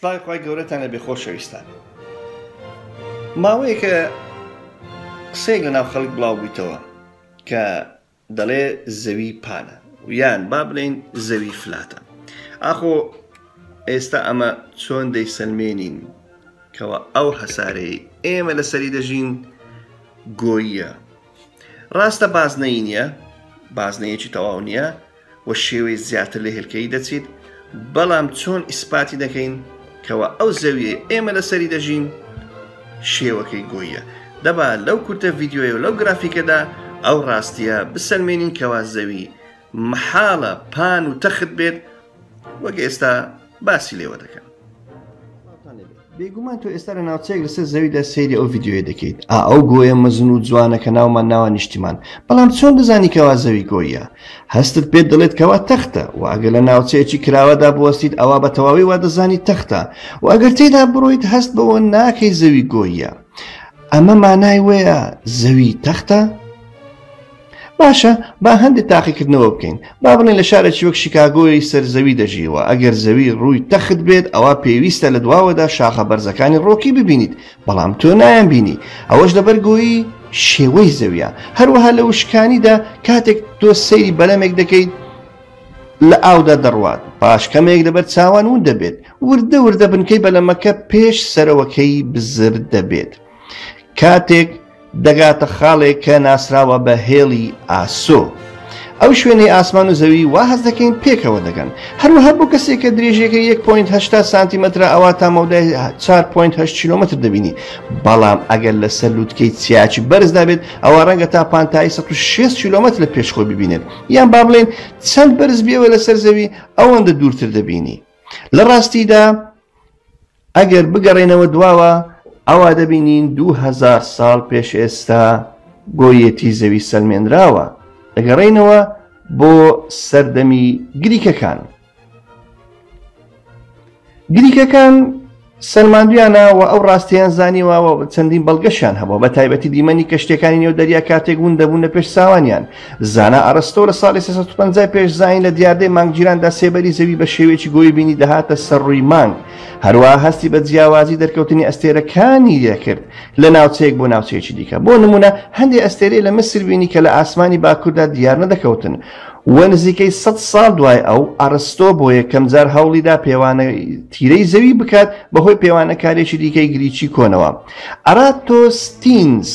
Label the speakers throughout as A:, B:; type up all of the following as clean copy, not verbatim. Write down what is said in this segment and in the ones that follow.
A: سڵاوی خوای گەورەتان لەبێ خۆشەویستان. ماوەیە کە قسەیەک لەناو خەڵک بڵاو بوویتەوە کە دەڵێ زەوی پانە یان با بڵێن زەوی فلاتە. ئاخۆ ئێستا ئەمە چۆن دەیسەلمێنین کەوە ئەو هەسارەی ئێمە لەسەری دەژین گۆییە. ڕاستە بازنەی نییە، بازنەیەکی تەواو نییە و شێوەی زیاتر لە هێلکەی دەچیت، بەڵام چۆن ئیسپاتی دەکەین کەوە ئەو زەویە ئێمە لەسەری دەژین شێوەکەی گۆییە. دەبا لەو کورتە ڤیدیۆیە و لەو گرافیکەدا ئەو ڕاستیە بسەلمێنین کەوا زەوی محاڵە پان و تەخت بێت وەک ئێستا باسی لێوە دەکەن. بێگومان تۆ ئێستا لە ناوچەیەک لەسەر زەویدا سەیری ئەو ڤیدیۆیە دەکەیت. ئەو گۆیە مەزن و جوانە کە ناومان ناوە نیشتیمان، بەڵام چۆن دەزانی کەوا زەوی گۆییە؟ هەستت پێت دەڵێت کەوا تەختە و ئەگەر لە ناوچەیەکی کراوەدا بوەستیت ئەوە بە تەواوی وا دەزانی تەختە و ئەگەر تێدا بڕۆیت هەست بەوە ناکەی زەوی گۆییە. ئەمە مانای وەیە زەوی تەختە؟ باشە با هەندێک تاقیکردنەوە بکەین. با بڵێن لە شارێکی وەک شیکاگۆی سەرزەوی دەژیوە، ئەگەر زەوی ڕووی تەخت بێت ئەوە پێویستە لە دواوەدا شاخە بەرزەکانی ڕۆکی ببینیت، بەڵام تۆ نایان بینی. ئەوەش لەبەر گۆیی شێوەی زەویە. هەروەها لە وشکانیدا کاتێک تۆ سەیری بەلەمێک دەکەیت لە ئاودا دەڕوات، پاش کەمێک لەبەر چاوان ون دەبێت، وردە وردە بنکەی بەلەمەکە پێش سەرەوەکەی بزر دەبێت. کاتێک دەگاتە خاڵێک کە ناسراوە بە هێڵی ئاسۆ، ئەو شوێنەی ئاسمان و زەوی وا هەست دەکەین پێکەوە دەگەن. هەروەها بۆ کەسێک کە درێژەکە 1.8 سانتیمەترە ئەوە تا مەودای 4.8 کیلۆمەتر دەبینی، بەڵام ئەگەر لەسەر لووتکەی چیاچی بەرزدا بێت ئەوە ڕەنگە تا پانتایی 106 کیلۆمەتر لە پێشخۆ ببینێت، یان با بڵێن چەند بەرز بێەوە لەسەر زەوی ئەوەندە دوورتر دەبینی. لە ڕاستیدا ئەگەر بگەڕێنەوە دواوە ئەوە دەبینین 2000 ساڵ پێش ئێستا گۆیەتی زەوی سەلمێنراوە. دەگەڕێینەوە بۆ سەردەمی گریکەکان. گریکەکان سەلماندویانە و ئەو ڕاستیان زانیوەوە چەندین بەڵگەشیان هەبوو، بە تایبەتی دیمەنی کەشتەکانی نێو دەریا کاتێک ون دەبوون لە پێش ساوانیان. زانا ئەرستۆ لە ساڵی 350 پێش زاین لە دیاردەی مانگگیراندا سێبەری زەوی بە شێوەیەکی گۆی بینی دەهاتە سەرڕووی مانگ. هەروەها هەستی بە جیاوازی دەرکەوتنی ئەستێرەکانی دەکرد لە ناوچەیەک بۆ ناوچەیەکی دیکە. بۆ نمونە هەندێک ئەستێرەی لە مەسر بینی کە لە ئاسمانی باکووردا دیار نەدەکەوتن و نزیکەی 100 ساڵ دوای ئەو ئەرستۆ بۆ یەکەم جار هەوڵیدا پێوانە تیرەی زەوی بکات بەهۆی پێوانەکارێکی دیکەی گریکی کۆنەوە. ئەراتۆستینز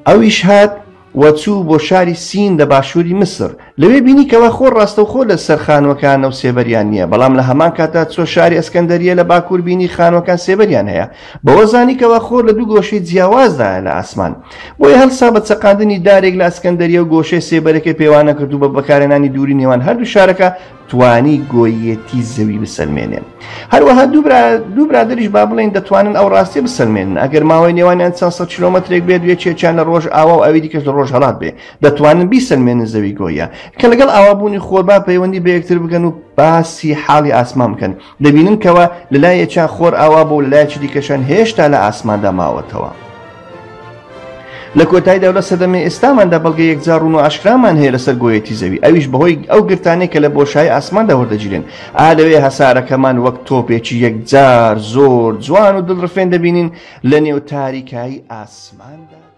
A: ئەویش هات و چوو بۆ شاری سین لە باشووری مسر. لەوێ بینی کەەوە خۆ ڕاستەوخۆ لە سەر خانوەکان و سێبەریان نییە، بەڵام لە هەمان کاتا چۆ شاری ئەسکەندەریە لە باکوور بینی خانوەکان سێبەریان هەیە. بەوە زانی کەەوە خۆر لە دوو گۆشەی جیاوازدایە لە ئاسمان. بۆیە هەڵسا بە چەقاندنی دارێک لە ئەسکەندەریە و گۆشەی سێبەرەکەی پێوانە کردو بە بەکارهێنانی دووری نێوان هەردوو شارەکە توانی گۆیەتی زەوی بسەلمێنێن. هەروەها دوو برادریش با بڵێن دەتوانن ئەو ڕاستی بسەلمێنن. ئەگەر ماوەی نێوانیان 100 کیلۆمەترێک بێت یەکێکیان لە ڕۆژ ئاوا و ئەوی دیکەش لە ڕۆژ هەڵات بێ، دەتوانن بیسەلمێنن زەوی گۆیە کە لەگەڵ ئاوابوونی خۆربا پەیوەندی بە یەکتر بگەن و باسی حاڵی ئاسمان بکەن. دەبینن کەەوە لەلایەکیان خۆر ئاوا بۆ لەلایەکی دیکەشان هێشتا لە ئاسماندا ماوەتەوە. لە کۆتاییدا و لە سەدەمەی ئێستاماندا بەڵگە یەکجار ڕوون و ئاشکرامان هەیە لەسەر گۆیەتی زەوی، ئەویش بەهۆی ئەو گرتانەی کە لە بۆشایی ئاسماندا وەردەگیرن. لەوێ هەسارەکەمان وەک تۆپێکی یەکجار زۆر جوان و دڵڕفێن دەبینین لە نێو تاریکایی ئاسماندا.